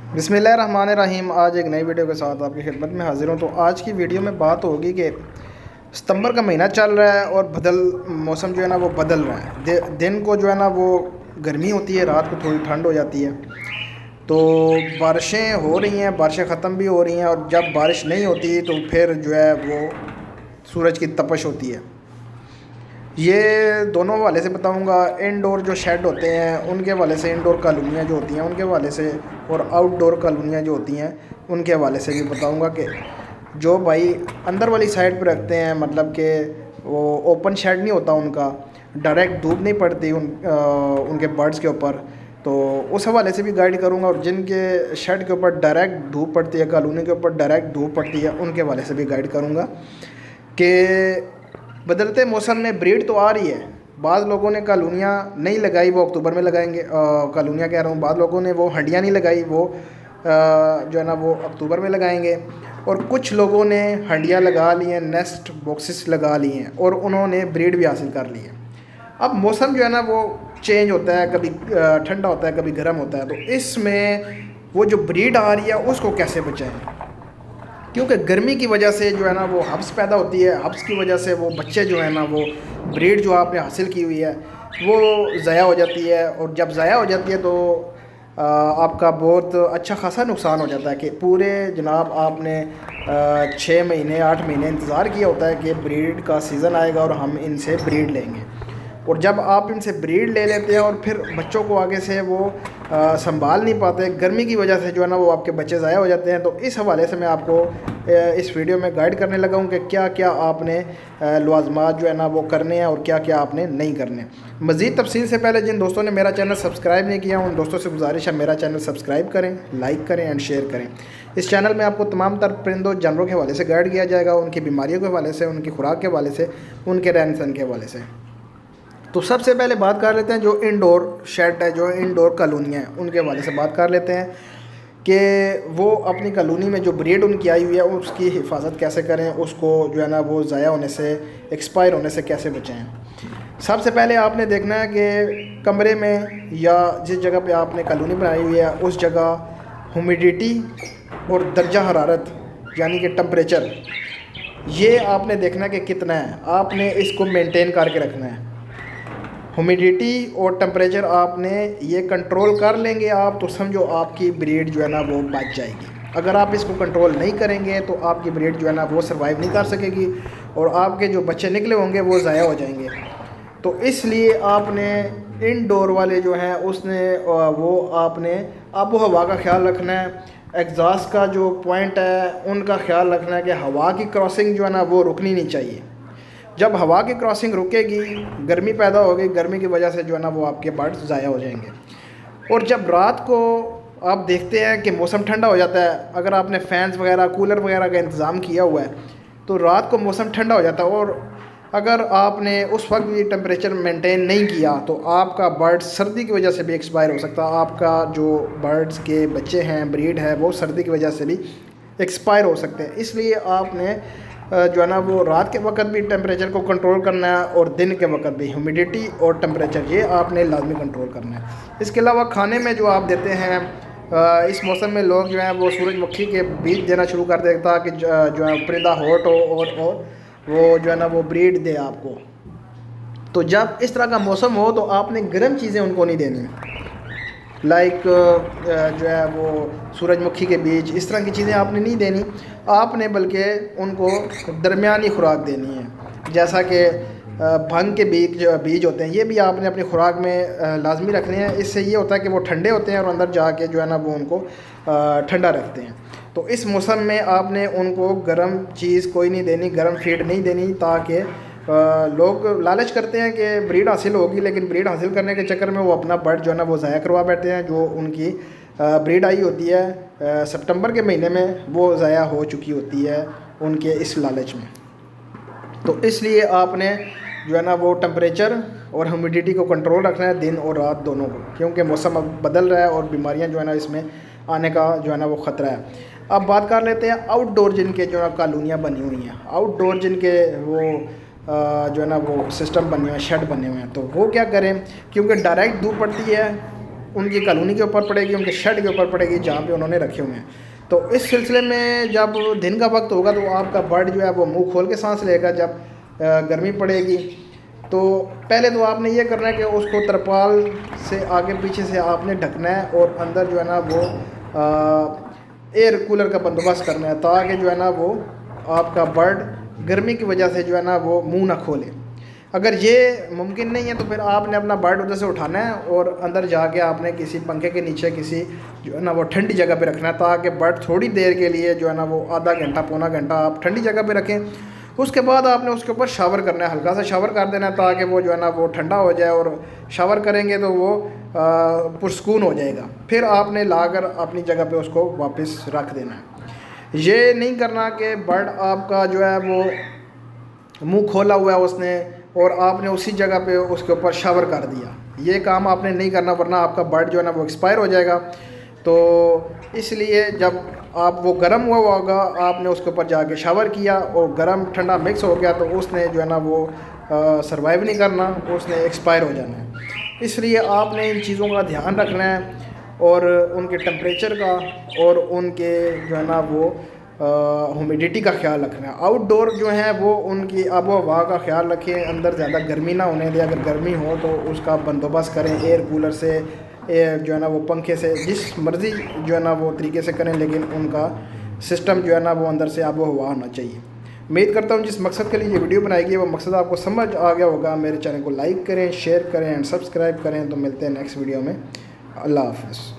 बिस्मिल्लाहिर्रहमानिर्रहीम। आज एक नई वीडियो के साथ आपकी खिदमत में हाजिर हूँ। तो आज की वीडियो में बात होगी कि सितंबर का महीना चल रहा है और मौसम जो है ना वो बदल रहा है। दिन को जो है ना वो गर्मी होती है, रात को थोड़ी ठंड हो जाती है। तो बारिशें हो रही हैं, बारिशें ख़त्म भी हो रही हैं, और जब बारिश नहीं होती तो फिर जो है वो सूरज की तपश होती है। ये दोनों हवाले से बताऊंगा। इनडोर जो शेड होते हैं उनके हवाले से, इनडोर कॉलोनियाँ जो होती हैं उनके हवाले से, और आउटडोर कॉलोनियाँ जो होती हैं उनके हवाले से भी बताऊंगा कि जो भाई अंदर वाली साइड पर रखते हैं, मतलब कि वो ओपन शेड नहीं होता उनका, डायरेक्ट धूप नहीं पड़ती उनके बर्ड्स के ऊपर, तो उस हवाले से भी गाइड करूंगा। और जिनके शेड के ऊपर डायरेक्ट धूप पड़ती है, कॉलोनी के ऊपर डायरेक्ट धूप पड़ती है, उनके हवाले से भी गाइड करूँगा कि बदलते मौसम में ब्रीड तो आ रही है। बाद लोगों ने कॉलोनियाँ नहीं लगाई, वो अक्टूबर में लगाएंगे। कॉलोनियाँ कह रहा हूँ, बाद लोगों ने वो हंडियाँ नहीं लगाई, वो जो है ना वो अक्टूबर में लगाएंगे। और कुछ लोगों ने हंडियाँ लगा ली हैं, नेस्ट बॉक्सेस लगा लिए हैं, और उन्होंने ब्रीड भी हासिल कर ली है। अब मौसम जो है ना वो चेंज होता है, कभी ठंडा होता है, कभी गर्म होता है। तो इसमें वो जो ब्रीड आ रही है उसको कैसे बचाएं, क्योंकि गर्मी की वजह से जो है ना वो हब्स पैदा होती है। हब्स की वजह से वो बच्चे जो है ना, वो ब्रीड जो आपने हासिल की हुई है वो ज़ाया हो जाती है। और जब ज़ाया हो जाती है तो आपका बहुत अच्छा खासा नुकसान हो जाता है कि पूरे जनाब आपने 6 महीने 8 महीने इंतज़ार किया होता है कि ब्रीड का सीज़न आएगा और हम इनसे ब्रीड लेंगे। और जब आप इनसे ब्रीड ले लेते हैं और फिर बच्चों को आगे से वो संभाल नहीं पाते, गर्मी की वजह से जो है ना वो आपके बच्चे ज़ाया हो जाते हैं। तो इस हवाले से मैं आपको इस वीडियो में गाइड करने लगा हूँ कि क्या क्या आपने लवाज़मात जो है ना वो करने हैं और क्या क्या आपने नहीं करने। मज़ीद तफसील से पहले जिन दोस्तों ने मेरा चैनल सब्सक्राइब नहीं किया, उन दोस्तों से गुजारिश है मेरा चैनल सब्सक्राइब करें, लाइक करें एंड शेयर करें। इस चैनल में आपको तमाम तर परिंदों जानवरों के हवाले से गाइड किया जाएगा, उनकी बीमारियों के हवाले से, उनकी खुराक के हवाले से, उनके रहन सहन के हवाले से। तो सबसे पहले बात कर लेते हैं जो इनडोर शेड है, जो इनडोर कॉलोनियाँ हैं, उनके हवाले से बात कर लेते हैं कि वो अपनी कॉलोनी में जो ब्रीड उनकी आई हुई है उसकी हिफाजत कैसे करें, उसको जो है ना वो ज़ाया होने से, एक्सपायर होने से कैसे बचाएं। सबसे पहले आपने देखना है कि कमरे में या जिस जगह पे आपने कॉलोनी बनाई हुई है उस जगह ह्यूमिडिटी और दर्जा हरारत यानी कि टेम्परेचर, ये आपने देखना है कि कितना है। आपने इसको मेंटेन करके रखना है। ह्यूमिडिटी और टेम्परेचर आपने ये कंट्रोल कर लेंगे आप, तो समझो आपकी ब्रीड जो है ना वो बच जाएगी। अगर आप इसको कंट्रोल नहीं करेंगे तो आपकी ब्रीड जो है ना वो सर्वाइव नहीं कर सकेगी और आपके जो बच्चे निकले होंगे वो ज़ाया हो जाएंगे। तो इसलिए आपने इनडोर वाले जो हैं उसने वो आपने आबो हवा का ख्याल रखना है, एग्जॉस्ट का जो पॉइंट है उनका ख्याल रखना है कि हवा की क्रॉसिंग जो है ना वो रुकनी नहीं चाहिए। जब हवा की क्रॉसिंग रुकेगी, गर्मी पैदा होगी, गर्मी की वजह से जो है ना वो आपके बर्ड्स ज़ाया हो जाएंगे। और जब रात को आप देखते हैं कि मौसम ठंडा हो जाता है, अगर आपने फ़ैन्स वगैरह, कूलर वगैरह का इंतज़ाम किया हुआ है तो रात को मौसम ठंडा हो जाता है। और अगर आपने उस वक्त भी टेम्परेचर मेंटेन नहीं किया तो आपका बर्ड सर्दी की वजह से भी एक्सपायर हो सकता है। आपका जो बर्ड्स के बच्चे हैं, ब्रीड है, वो सर्दी की वजह से भी एक्सपायर हो सकते हैं। इसलिए आपने जो है ना वो रात के वक्त भी टेम्परेचर को कंट्रोल करना है और दिन के वक्त भी ह्यूमिडिटी और टेम्परेचर ये आपने लाजमी कंट्रोल करना है। इसके अलावा खाने में जो आप देते हैं, इस मौसम में लोग जो है वो सूरजमुखी के बीज देना शुरू कर देता कि जो है परिंदा हॉट हो और वो जो है ना वो ब्रीड दे आपको। तो जब इस तरह का मौसम हो तो आपने गर्म चीज़ें उनको नहीं देनी, लाइक जो है वो सूरजमुखी के बीज, इस तरह की चीज़ें आपने नहीं देनी। आपने बल्कि उनको दरमियानी खुराक देनी है, जैसा कि भंग के बीज होते हैं, ये भी आपने अपनी खुराक में लाजमी रखने हैं। इससे ये होता है कि वो ठंडे होते हैं और अंदर जाके जो है ना वो उनको ठंडा रखते हैं। तो इस मौसम में आपने उनको गर्म चीज़ कोई नहीं देनी, गर्म फीड नहीं देनी, ताकि लोग लालच करते हैं कि ब्रीड हासिल होगी, लेकिन ब्रीड हासिल करने के चक्कर में वो अपना बर्ड जो है ना वो ज़ाया करवा बैठते हैं। जो उनकी ब्रीड आई होती है सितंबर के महीने में, वो ज़ाया हो चुकी होती है उनके इस लालच में। तो इसलिए आपने जो है ना वो टेम्परेचर और ह्यूमिडिटी को कंट्रोल रखना है, दिन और रात दोनों को, क्योंकि मौसम अब बदल रहा है और बीमारियां जो है ना इसमें आने का जो है ना वो ख़तरा है। अब बात कर लेते हैं आउटडोर जिनके जो है कॉलोनियाँ बनी हुई हैं, आउटडोर जिनके वो जो है ना वो सिस्टम बने हुए हैं, शेड बने हुए हैं। तो वो क्या करें, क्योंकि डायरेक्ट धूप पड़ती है उनकी कॉलोनी के ऊपर पड़ेगी, उनके शेड के ऊपर पड़ेगी जहाँ पे उन्होंने रखे हुए हैं। तो इस सिलसिले में जब दिन का वक्त होगा तो आपका बर्ड जो है वो मुंह खोल के सांस लेगा। जब गर्मी पड़ेगी तो पहले तो आपने ये करना है कि उसको तरपाल से आगे पीछे से आपने ढकना है और अंदर जो है ना वो एयर कूलर का बंदोबस्त करना है, ताकि जो है ना वो आपका बर्ड गर्मी की वजह से जो है ना वो मुंह ना खोले। अगर ये मुमकिन नहीं है तो फिर आपने अपना बर्ड उधर से उठाना है और अंदर जाके आपने किसी पंखे के नीचे किसी जो है ना वो ठंडी जगह पे रखना है, ताकि बर्ड थोड़ी देर के लिए जो है ना वो आधा घंटा पौना घंटा आप ठंडी जगह पे रखें। उसके बाद आपने उसके ऊपर शावर करना है, हल्का सा शावर कर देना है ताकि वो जो है ना वो ठंडा हो जाए, और शावर करेंगे तो वो पुरस्कून हो जाएगा। फिर आपने लाकर अपनी जगह पे उसको वापस रख देना है। ये नहीं करना कि बर्ड आपका जो है वो मुंह खोला हुआ है उसने और आपने उसी जगह पे उसके ऊपर शावर कर दिया। ये काम आपने नहीं करना, वरना आपका बर्ड जो है ना वो एक्सपायर हो जाएगा। तो इसलिए जब आप वो गर्म हुआ होगा आपने उसके ऊपर जाके शावर किया और गर्म ठंडा मिक्स हो गया तो उसने जो है ना वो सरवाइव नहीं करना, उसने एक्सपायर हो जाना है। इसलिए आपने इन चीज़ों का ध्यान रखना है और उनके टेम्परेचर का और उनके जो है ना वो ह्यूमिडिटी का ख्याल रखना है। आउटडोर जो है वो उनकी आबो हवा का ख्याल रखें, अंदर ज़्यादा गर्मी ना होने दें। अगर गर्मी हो तो उसका बंदोबस्त करें एयर कूलर से, जो है ना वो पंखे से, जिस मर्ज़ी जो है ना वो तरीके से करें, लेकिन उनका सिस्टम जो है ना वो अंदर से आबो हवा होना चाहिए। उम्मीद करता हूँ जिस मकसद के लिए ये वीडियो बनाई गई है वो मकसद आपको समझ आ गया होगा। मेरे चैनल को लाइक करें, शेयर करें एंड सब्सक्राइब करें। तो मिलते हैं नेक्स्ट वीडियो में। अल्लाह हाफ़िज़।